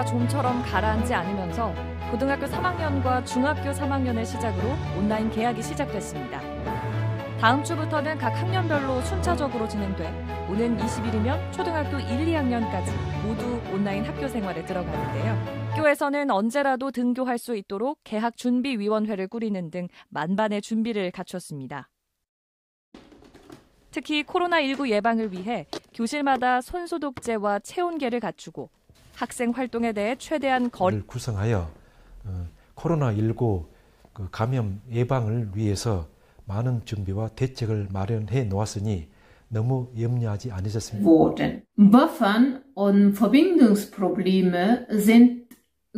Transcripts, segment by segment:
코로나가 좀처럼 가라앉지 않으면서 고등학교 3학년과 중학교 3학년을 시작으로 온라인 개학이 시작됐습니다. 다음 주부터는 각 학년별로 순차적으로 진행돼 오는 20일이면 초등학교 1, 2학년까지 모두 온라인 학교 생활에 들어가는데요. 학교에서는 언제라도 등교할 수 있도록 개학준비위원회를 꾸리는 등 만반의 준비를 갖췄습니다. 특히 코로나19 예방을 위해 교실마다 손소독제와 체온계를 갖추고 학생 활동에 대해 최대한 거리를 구성하여 코로나19 감염 예방을 위해서 많은 준비와 대책을 마련해 놓았으니 너무 염려하지 않으셨습니다. Buffern und Verbindungsprobleme sind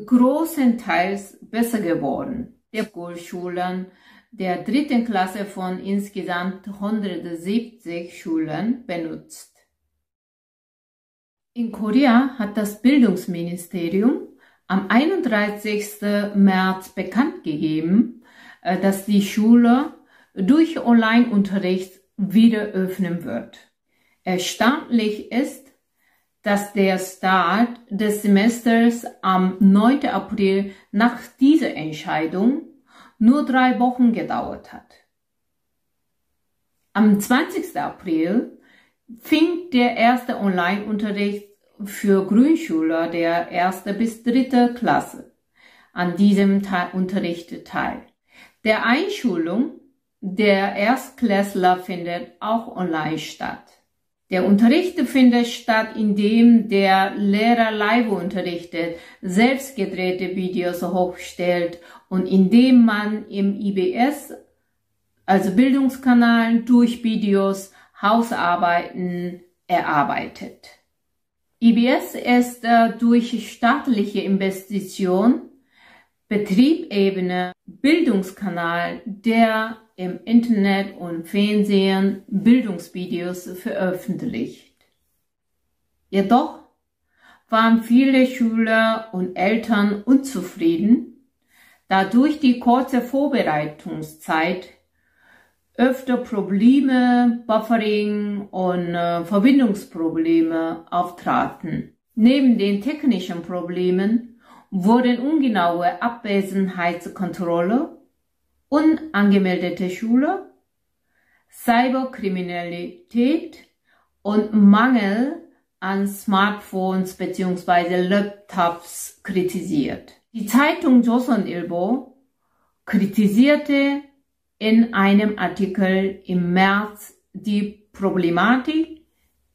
großenteils besser geworden. Der Grundschulen der 3. Klasse von insgesamt 170 Schulen benutzt. In Korea hat das Bildungsministerium am 31. März bekannt gegeben, dass die Schule durch Online-Unterricht wieder öffnen wird. Erstaunlich ist, dass der Start des Semesters am 9. April nach dieser Entscheidung nur 3 Wochen gedauert hat. Am 20. April fing der erste Online-Unterricht für Grundschüler der 1. bis 3. Klasse an diesem Unterricht teil. Der Einschulung der Erstklässler findet auch online statt. Der Unterricht findet statt, indem der Lehrer live unterrichtet, selbst gedrehte Videos hochstellt und indem man im IBS, also Bildungskanal, durch Videos Hausarbeiten erarbeitet. IBS ist durch staatliche Investition Betriebebene Bildungskanal, der im Internet und Fernsehen Bildungsvideos veröffentlicht. Jedoch waren viele Schüler und Eltern unzufrieden, da durch die kurze Vorbereitungszeit öfter Probleme, Buffering und Verbindungsprobleme auftraten. Neben den technischen Problemen wurden ungenaue Abwesenheitskontrolle, unangemeldete Schüler, Cyberkriminalität und Mangel an Smartphones bzw. Laptops kritisiert. Die Zeitung Joseon-Ilbo kritisierte in einem Artikel im März die Problematik,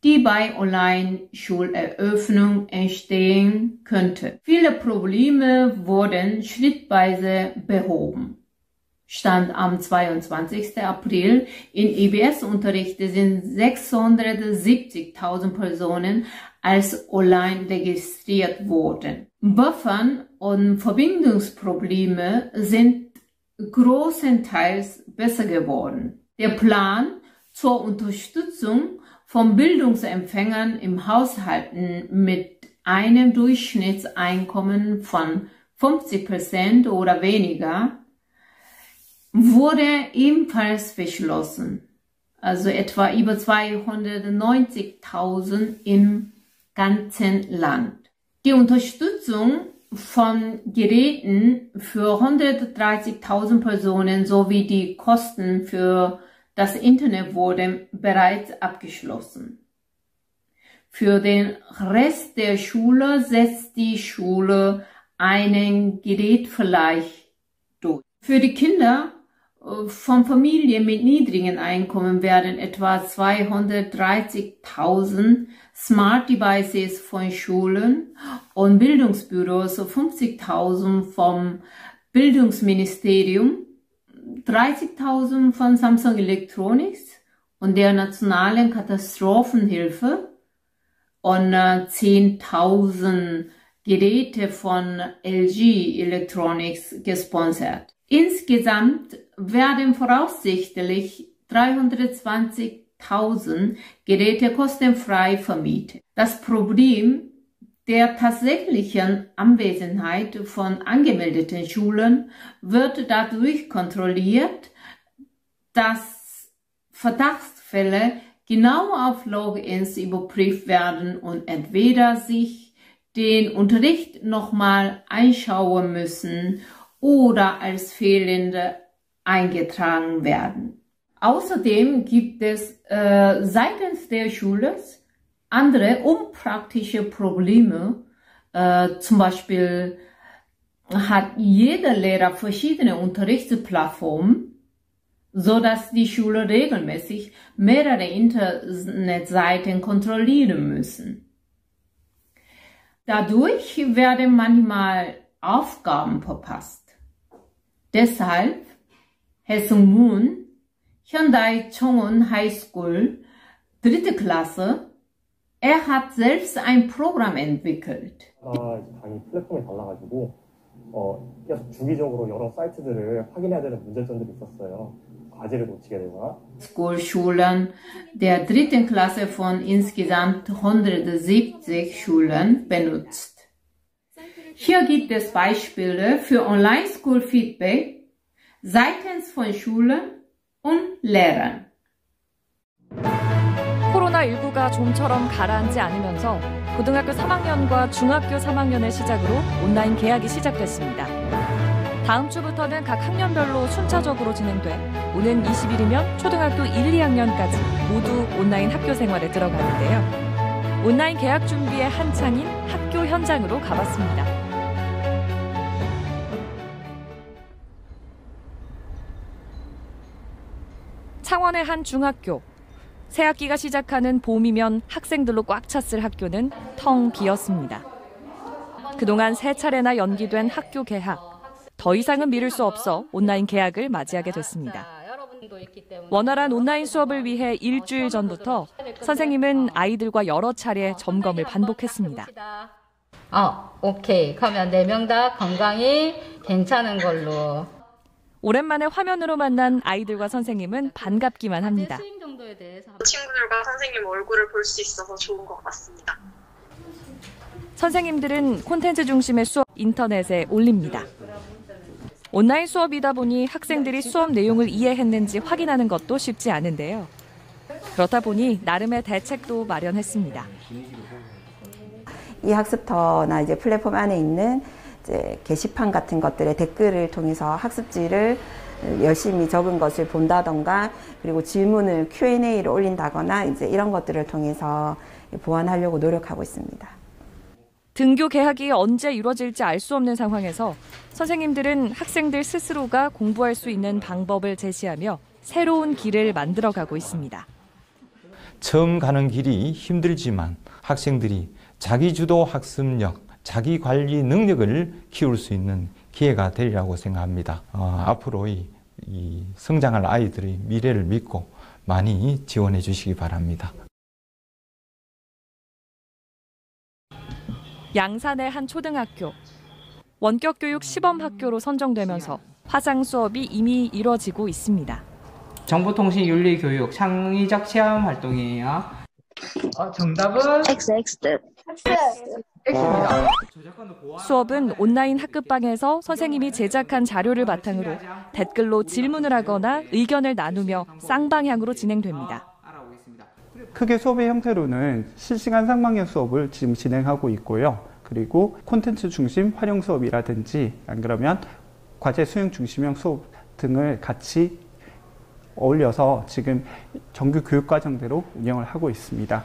die bei Online-Schuleröffnung entstehen könnte. Viele Probleme wurden schrittweise behoben. Stand am 22. April in IBS-Unterricht sind 670.000 Personen als online registriert worden. Buffern und Verbindungsprobleme sind großenteils besser geworden. Der Plan zur Unterstützung von Bildungsempfängern im Haushalten mit einem Durchschnittseinkommen von 50% oder weniger wurde ebenfalls beschlossen, also etwa über 290.000 im ganzen Land. Die Unterstützung von Geräten für 130.000 Personen sowie die Kosten für das Internet wurden bereits abgeschlossen. Für den Rest der Schule setzt die Schule einen Gerätverleih durch. Für die Kinder von Familien mit niedrigen Einkommen werden etwa 230.000 Smart Devices von Schulen und Bildungsbüros, 50.000 vom Bildungsministerium, 30.000 von Samsung Electronics und der Nationalen Katastrophenhilfe und 10.000 Geräte von LG Electronics gesponsert. Insgesamt werden voraussichtlich 320.000 Geräte kostenfrei vermietet. Das Problem der tatsächlichen Anwesenheit von angemeldeten Schulen wird dadurch kontrolliert, dass Verdachtsfälle genau auf Logins überprüft werden und entweder sich den Unterricht nochmal einschauen müssen oder als fehlende eingetragen werden. Außerdem gibt es seitens der Schule andere unpraktische Probleme. Zum Beispiel hat jeder Lehrer verschiedene Unterrichtsplattformen, so dass die Schüler regelmäßig mehrere Internetseiten kontrollieren müssen. Dadurch werden manchmal Aufgaben verpasst. Deshalb Herr Sung-moon, Hyundai Chongwon High School, 3. Klasse, er hat selbst ein Programm entwickelt. 강의 플랫폼이 달라가지고 계속 주기적으로 여러 사이트들을 확인해야 되는 문제점들이 있었어요. 과제를 놓치게 되거나. Schulen der 3. Klasse von insgesamt 170 Schulen benutzt. Hier gibt es Beispiele für Online-School-Feedback seitens von Schulen und Lehrern. 코로나19가 좀처럼 가라앉지 않으면서 고등학교 3학년과 중학교 3학년을 시작으로 온라인 개학이 시작됐습니다. 다음 주부터는 각 학년별로 순차적으로 진행돼 오는 20일이면 초등학교 1, 2학년까지 모두 온라인 학교 생활에 들어가는데요. 온라인 개학 준비에 한창인 학교 현장으로 가봤습니다. 창원의 한 중학교. 새학기가 시작하는 봄이면 학생들로 꽉 찼을 학교는 텅 비었습니다. 그동안 3차례나 연기된 학교 개학. 더 이상은 미룰 수 없어 온라인 개학을 맞이하게 됐습니다. 원활한 온라인 수업을 위해 일주일 전부터 선생님은 아이들과 여러 차례 점검을 반복했습니다. 오케이. 그러면 4명 다 건강이 괜찮은 걸로. 오랜만에 화면으로 만난 아이들과 선생님은 반갑기만 합니다. 친구들과 선생님 얼굴을 볼 수 있어서 좋은 것 같습니다. 선생님들은 콘텐츠 중심의 수업 인터넷에 올립니다. 온라인 수업이다 보니 학생들이 수업 내용을 이해했는지 확인하는 것도 쉽지 않은데요. 그렇다 보니 나름의 대책도 마련했습니다. 이 학습터나 이제 플랫폼 안에 있는 이제 게시판 같은 것들의 댓글을 통해서 학습지를 열심히 적은 것을 본다던가, 그리고 질문을 Q&A를 올린다거나 이제 이런 것들을 통해서 보완하려고 노력하고 있습니다. 등교 개학이 언제 이루어질지 알 수 없는 상황에서 선생님들은 학생들 스스로가 공부할 수 있는 방법을 제시하며 새로운 길을 만들어가고 있습니다. 처음 가는 길이 힘들지만 학생들이 자기주도 학습력, 자기관리 능력을 키울 수 있는 기회가 되리라고 생각합니다. 앞으로 이 성장할 아이들의 미래를 믿고 많이 지원해 주시기 바랍니다. 양산의 한 초등학교. 원격교육 시범학교로 선정되면서 화상 수업이 이미 이뤄지고 있습니다. 정보통신윤리교육 창의적 체험 활동이에요. 정답은 XX. X입니다. 수업은 온라인 학급방에서 선생님이 제작한 자료를 바탕으로 댓글로 질문을 하거나 의견을 나누며 쌍방향으로 진행됩니다. 크게 수업의 형태로는 실시간 쌍방향 수업을 지금 진행하고 있고요. 그리고 콘텐츠 중심 활용 수업이라든지 안 그러면 과제 수행 중심형 수업 등을 같이 어울려서 지금 정규 교육과정대로 운영을 하고 있습니다.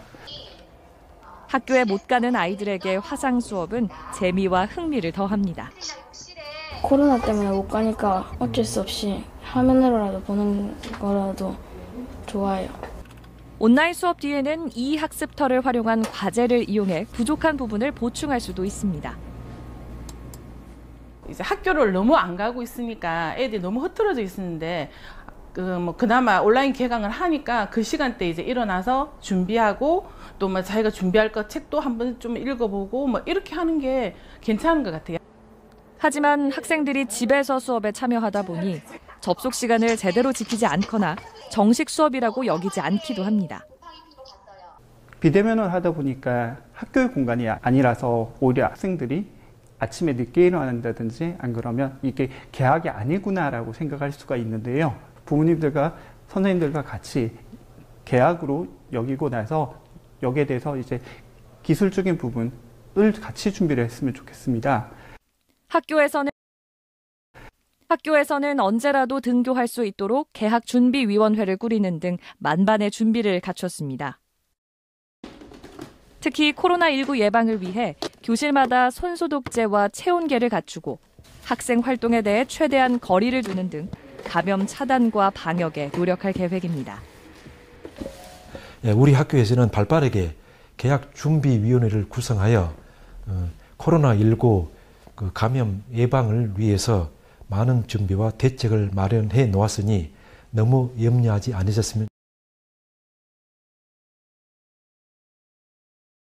학교에 못 가는 아이들에게 화상 수업은 재미와 흥미를 더합니다. 코로나 때문에 못 가니까 어쩔 수 없이 화면으로라도 보는 거라도 좋아요. 온라인 수업 뒤에는 이 학습터를 활용한 과제를 이용해 부족한 부분을 보충할 수도 있습니다. 이제 학교를 너무 안 가고 있으니까 애들이 너무 흐트러져 있었는데 그나마 온라인 개강을 하니까 그 시간대 이제 일어나서 준비하고 또 뭐 자기가 준비할 거 책도 한번 좀 읽어보고 뭐 이렇게 하는 게 괜찮은 것 같아요. 하지만 학생들이 집에서 수업에 참여하다 보니 접속 시간을 제대로 지키지 않거나 정식 수업이라고 여기지 않기도 합니다. 비대면을 하다 보니까 학교의 공간이 아니라서 오히려 학생들이 아침에 늦게 일어난다든지 안 그러면 이게 개학이 아니구나라고 생각할 수가 있는데요. 부모님들과 선생님들과 같이 개학으로 여기고 나서 여기에 대해서 이제 기술적인 부분 같이 준비를 했으면 좋겠습니다. 학교에서는 언제라도 등교할 수 있도록 개학준비위원회를 꾸리는 등 만반의 준비를 갖췄습니다. 특히 코로나19 예방을 위해 교실마다 손소독제와 체온계를 갖추고 학생 활동에 대해 최대한 거리를 두는 등 감염 차단과 방역에 노력할 계획입니다. 우리 학교에서는 발빠르게 개학준비위원회를 구성하여 코로나19 감염 예방을 위해서 많은 준비와 대책을 마련해 놓았으니 너무 염려하지 않으셨으면